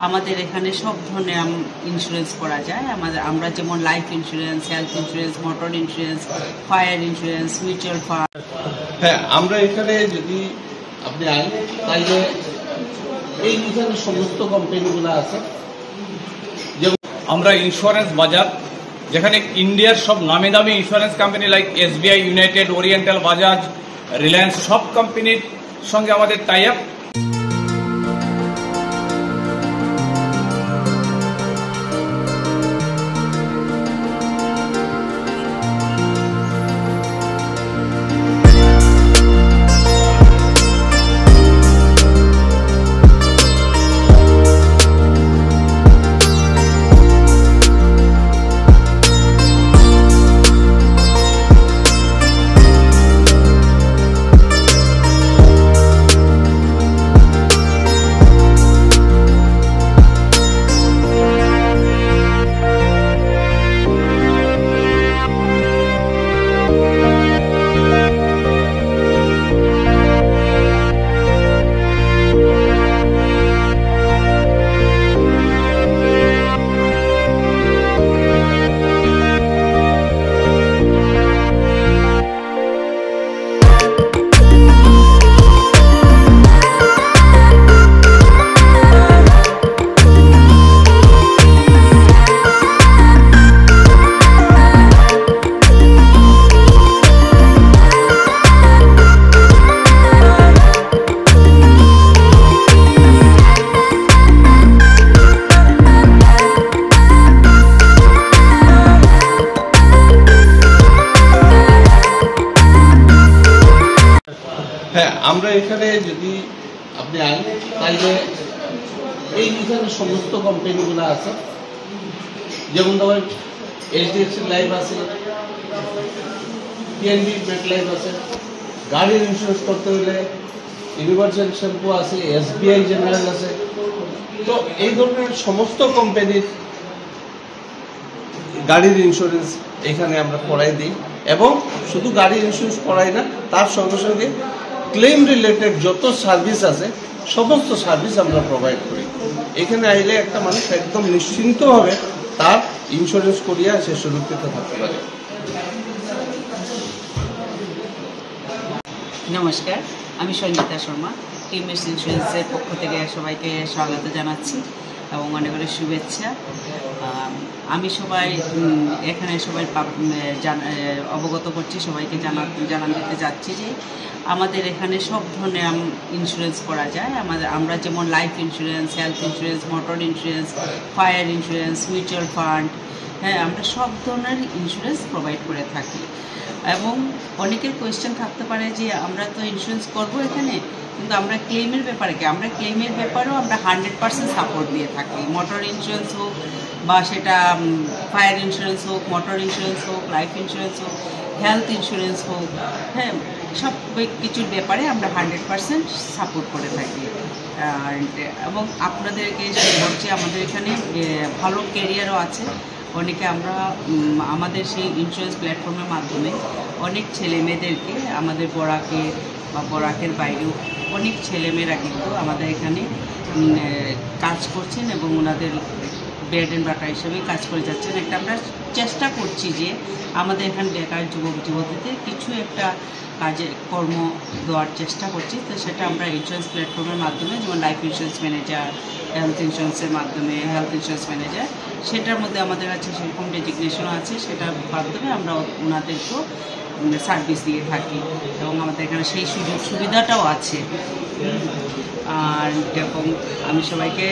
আমাদের এখানে সব ধরনের ইন্স্যুরেন্স করা যায়। আমরা যেমন life insurance, health insurance, motor insurance, fire insurance, mutual fund. হ্যাঁ, আমরা এখানে যদি আপনি আইন তাইলে এইখানে সমস্ত কোম্পানিগুলো আছে। যেমন আমরা ইন্স্যুরেন্স বাজার, যেখানে ইন্ডিয়ার সব নামি দামি insurance company like SBI, United, oriental, Bajaj, Reliance সব কোম্পানির সঙ্গে আমাদের টাই আপ। হ্যাঁ, আমরা এখানে যদি আপনি আইন তাইলে এইখানে সমস্ত কোম্পানিগুলো আছে। যেমন ধরেন HDFC লাইফ আছে, PNB মেট লাইফ আছে। গাড়ির ইন্স্যুরেন্স করতে হলে ইউনিভার্সাল শ্যাম্পু আছে, SBI জেনারেল আছে। তো এই ধরনের সমস্ত কোম্পানির গাড়ির ইন্স্যুরেন্স এখানে আমরা করাই দিই, এবং শুধু গাড়ির ইন্স্যুরেন্স করাই না, তার সঙ্গে সঙ্গে ক্লেম রিলেটেড যত সার্ভিস আছে সমস্ত সার্ভিস আমরা প্রোভাইড করি। এখানে আইলে একটা মানুষ একদম নিশ্চিন্তভাবে তার ইন্স্যুরেন্স করিয়া সে সুরক্ষিত থাকতে পারে। নমস্কার, আমি সঞ্জিতা শর্মা, টিমএস ইন্স্যুরেন্সের পক্ষ থেকে সবাইকে স্বাগত জানাচ্ছি এবং অনেক অনেক শুভেচ্ছা। আমি এখানে সবাই অবগত করছি, সবাইকে জানান দিতে যাচ্ছি যে আমাদের এখানে সব ধরনের ইন্স্যুরেন্স করা যায়। আমরা যেমন life insurance, health insurance, motor insurance, fire insurance, mutual fund, হ্যাঁ, আমরা সব ধরনের ইন্স্যুরেন্স প্রোভাইড করে থাকি। এবং অনেকের কোয়েশ্চেন থাকতে পারে যে আমরা তো ইন্স্যুরেন্স করবো এখানে, কিন্তু আমরা ক্লেমের ব্যাপারে কি? আমরা ক্লেমের ব্যাপারেও আমরা 100% সাপোর্ট দিয়ে থাকি। মোটর ইন্স্যুরেন্স হোক বা সেটা ফায়ার ইন্স্যুরেন্স হোক, মোটর ইন্স্যুরেন্স হোক, লাইফ ইন্স্যুরেন্স হোক, হেলথ ইন্স্যুরেন্স হোক, হ্যাঁ, সব কিছুর ব্যাপারে আমরা 100% সাপোর্ট করে থাকি। এবং আপনাদেরকে বলছি, আমাদের এখানে ভালো ক্যারিয়ারও আছে। অনেকে আমাদের সেই ইন্স্যুরেন্স প্ল্যাটফর্মের মাধ্যমে অনেক ছেলেমেয়েদেরকে, আমাদের বরাকে বা বরাকের বাইরেও অনেক ছেলেমেয়েরা কিন্তু আমাদের এখানে কাজ করছেন এবং ওনাদের ব্রেড অ্যান্ড বাটার হিসেবেই কাজ করে যাচ্ছেন। আমরা চেষ্টা করছি যে আমাদের এখানে বেকার যুবক যুবতীদের কিছু একটা কাজে কর্ম দেওয়ার চেষ্টা করছি। তো সেটা আমরা ইন্স্যুরেন্স প্ল্যাটফর্মের মাধ্যমে, যেমন লাইফ ইন্স্যুরেন্স ম্যানেজার, হেলথ ইন্স্যুরেন্সের মাধ্যমে হেলথ ইন্স্যুরেন্স ম্যানেজার, সেটার মধ্যে আমাদের কাছে সেরকম ডেজিগনেশনও আছে। সেটার মাধ্যমে আমরা ওনাদেরকেও সার্ভিস দিয়ে থাকি এবং আমাদের এখানে সেই সুযোগ সুবিধাটাও আছে। আর এরকম আমি সবাইকে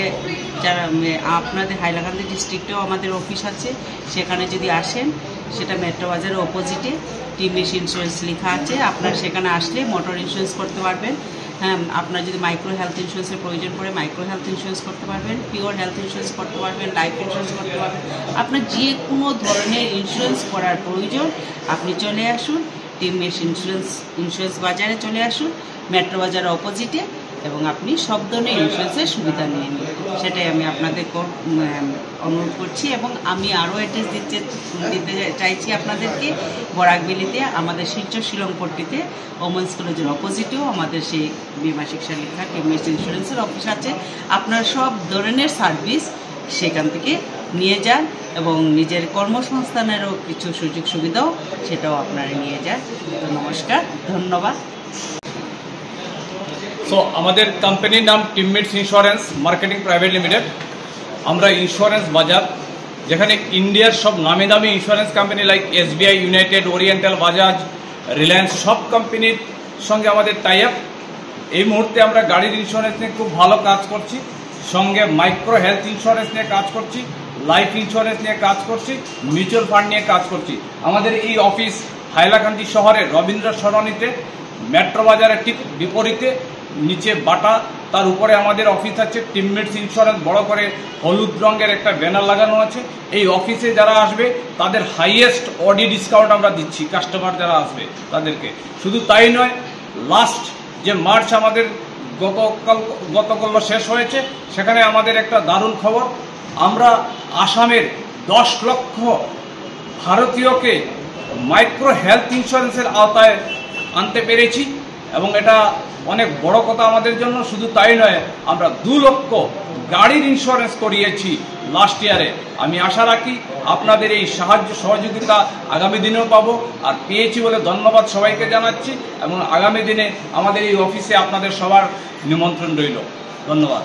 আপনাদের হাইলাকান্দি ডিস্ট্রিক্টেও আমাদের অফিস আছে, সেখানে যদি আসেন, সেটা মেট্রো বাজারের অপোজিটে টিমএস ইন্স্যুরেন্স লেখা আছে। আপনারা সেখানে আসলে মোটর ইন্স্যুরেন্স করতে পারবেন। হ্যাঁ, আপনার যদি মাইক্রো হেলথ ইন্স্যুরেন্সের প্রয়োজন পড়ে মাইক্রো হেলথ ইন্স্যুরেন্স করতে পারবেন, পিওর হেলথ ইন্স্যুরেন্স করতে পারবেন, লাইফ ইন্স্যুরেন্স করতে পারবেন। আপনার যে কোনো ধরনের ইন্স্যুরেন্স করার প্রয়োজন আপনি চলে আসুন টিমএস ইন্স্যুরেন্স বাজারে চলে আসুন, মেট্রো বাজারের অপোজিটে এবং আপনি সব ধরনের ইন্স্যুরেন্সের সুবিধা নিয়ে নিন। সেটাই আমি আপনাদের অনুরোধ করছি। এবং আমি আরও অ্যাড্রেস দিতে চাইছি আপনাদেরকে, বরাকবেলিতে আমাদের শিলচর শিলংপট্টিতে ওমেন্স কলেজের অপোজিটেও আমাদের সেই বীমা শিক্ষা লেখা টিএমএস ইন্স্যুরেন্সের অফিস আছে। আপনার সব ধরনের সার্ভিস সেখান থেকে নিয়ে যান এবং নিজের কর্মসংস্থানেরও কিছু সুযোগ সুবিধাও সেটাও আপনারা নিয়ে যান। তো নমস্কার, ধন্যবাদ। সো আমাদের কোম্পানির নাম teammates insurance marketing private limited. আমরা ইন্স্যুরেন্স বাজার, যেখানে ইন্ডিয়ার সব নামি দামি insurance company like SBI, United, oriental, Bajaj, Reliance সব কোম্পানির সঙ্গে আমাদের টাই আপ। এই মুহূর্তে আমরা গাড়ির ইন্স্যুরেন্স নিয়ে খুব ভালো কাজ করছি, সঙ্গে মাইক্রো হেলথ ইন্স্যুরেন্স নিয়ে কাজ করছি, লাইফ ইন্স্যুরেন্স নিয়ে কাজ করছি, মিউচুয়াল ফান্ড নিয়ে কাজ করছি। আমাদের এই অফিস হাইলাকান্দি শহরের রবীন্দ্র সরণিতে, মেট্রো বাজারের ঠিক বিপরীতে, নিচে বাটা, তার উপরে আমাদের অফিস আছে। টিমমেটস ইন্স্যুরেন্স বড় করে হলুদ রঙের একটা ব্যানার লাগানো আছে। এই অফিসে যারা আসবে তাদের হাইয়েস্ট অডি ডিসকাউন্ট আমরা দিচ্ছি কাস্টমার যারা আসবে তাদেরকে। শুধু তাই নয়, লাস্ট যে মার্চ আমাদের গতকাল শেষ হয়েছে, সেখানে আমাদের একটা দারুণ খবর, আমরা আসামের 10 লক্ষ ভারতীয়কে মাইক্রো হেলথ ইন্স্যুরেন্সের আওতায় আনতে পেরেছি এবং এটা অনেক বড় কথা আমাদের জন্য। শুধু তাই নয়, আমরা 2 লক্ষ গাড়ির ইন্স্যুরেন্স করিয়েছি লাস্ট ইয়ারে। আমি আশা রাখি আপনাদের এই সাহায্য সহযোগিতা আগামী দিনেও পাবো, আর পেয়েছি বলে ধন্যবাদ সবাইকে জানাচ্ছি। এবং আগামী দিনে আমাদের এই অফিসে আপনাদের সবার নিমন্ত্রণ রইল। ধন্যবাদ।